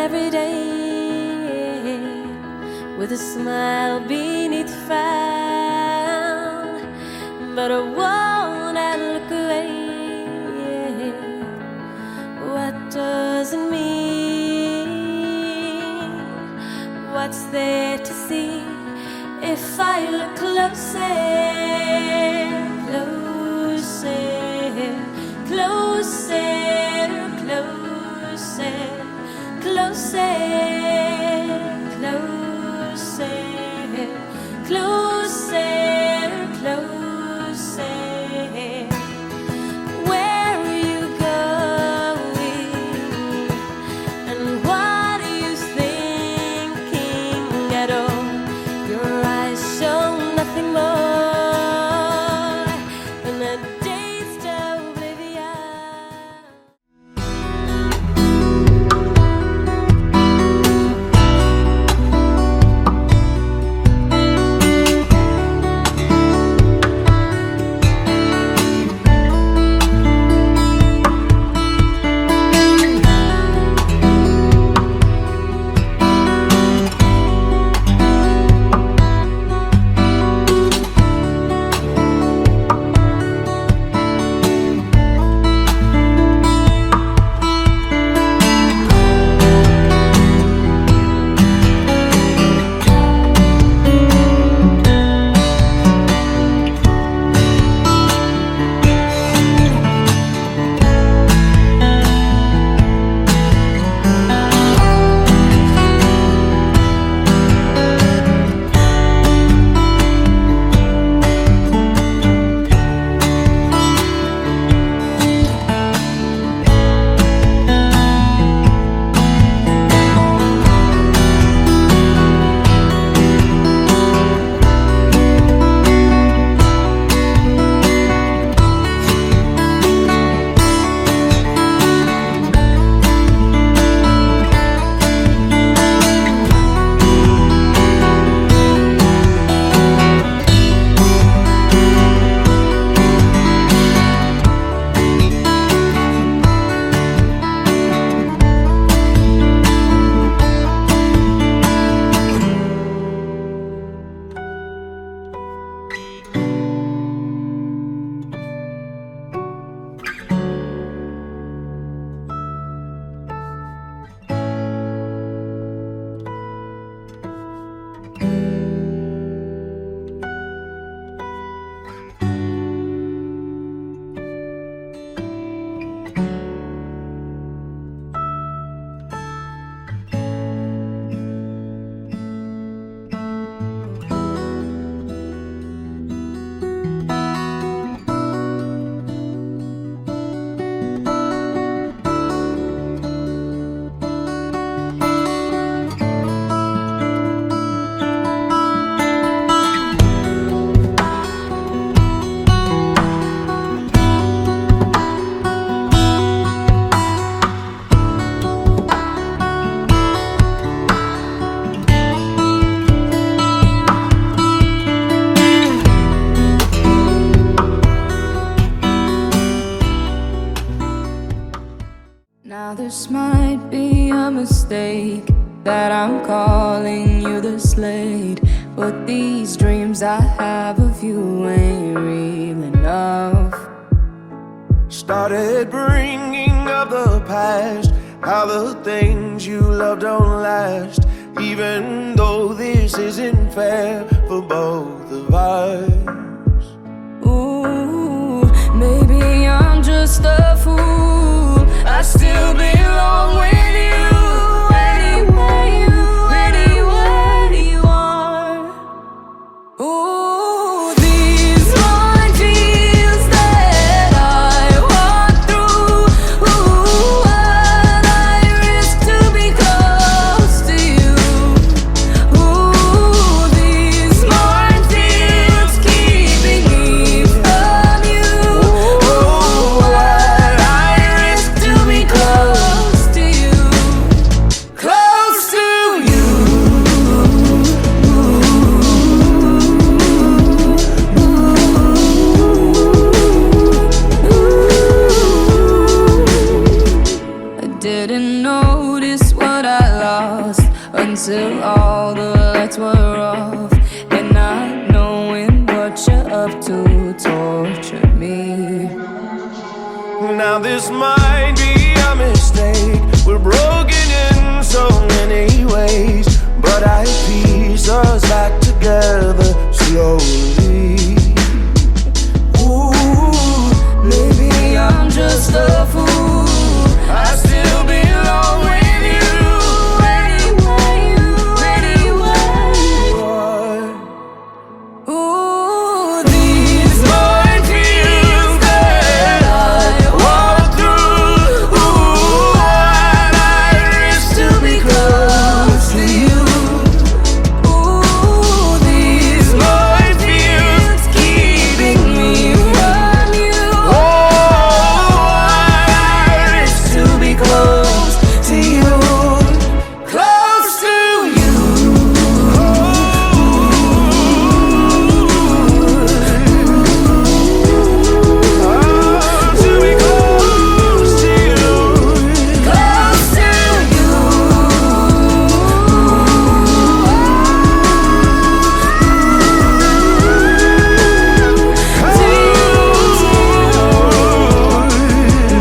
every day with a smile beneath frown, but I wanna look away. What does it mean? What's there to see if I look closer, closer, closer, closer, closer, closer, closer, closer? Where are you going? And what are you thinking at all? Your eyes show nothing more than a dazed oblivion. Now this might be a mistake that I'm calling you the Slade, but these dreams I have of you ain't real enough. Started bringing up the past, how the things you love don't last, even though this isn't fair for both of us. Ooh, maybe I'm just a fool, I still belong with you. Anywhere you are. Ooh, these minefields that I walk through. Ooh, what I risk to be close to you. Ooh, these minefields keeping me from you. Ooh, what I risk to be close to you. didn't notice what I lost until all the lights were off, and not knowing what you're up to tortured me. Now this might be a mistake. We're broken in so many ways, but I piece us back together slowly. Ooh, maybe I'm just a fool. I still belong with you anyway, Ooh, these minefields that I walk through. Ooh, what I risk to be close to you. Ooh, these minefields keeping me from you. Oh, what I risk to be close to you, close to you. To be close to you. Close to you.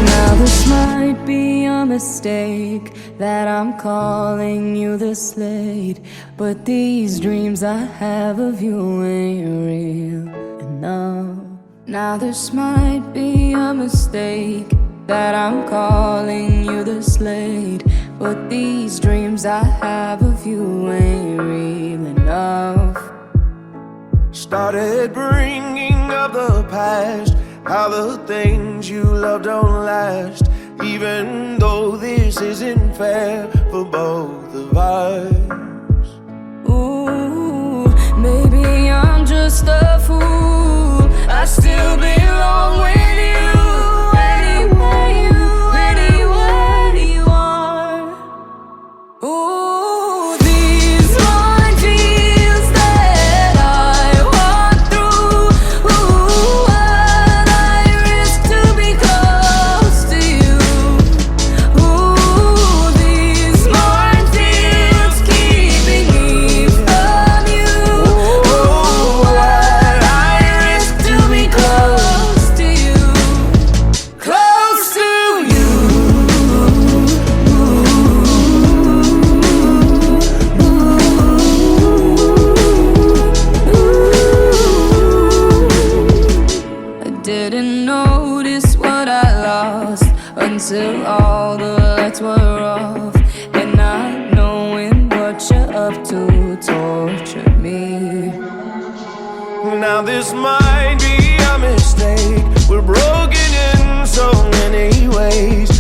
Now this might be a mistake that I'm calling you this late, but these dreams I have of you ain't real enough. Now this might be a mistake that I'm calling you this late, but these dreams I have of you ain't real enough. Started bringing up the past, how the things you love don't last, even though this isn't fair for both of us. Ooh, maybe I'm just a fool. I still belong with you anywhere you are. Ooh, these minefields that I walk through. Ooh, what I risk to be close to you. Ooh, these minefields keeping me from you. Ooh, what I risk to be close to you, close to you. I didn't notice what I lost until all the lights were off, and not knowing what you're up to tortured me. Now this might be a mistake. We're broken in so many ways,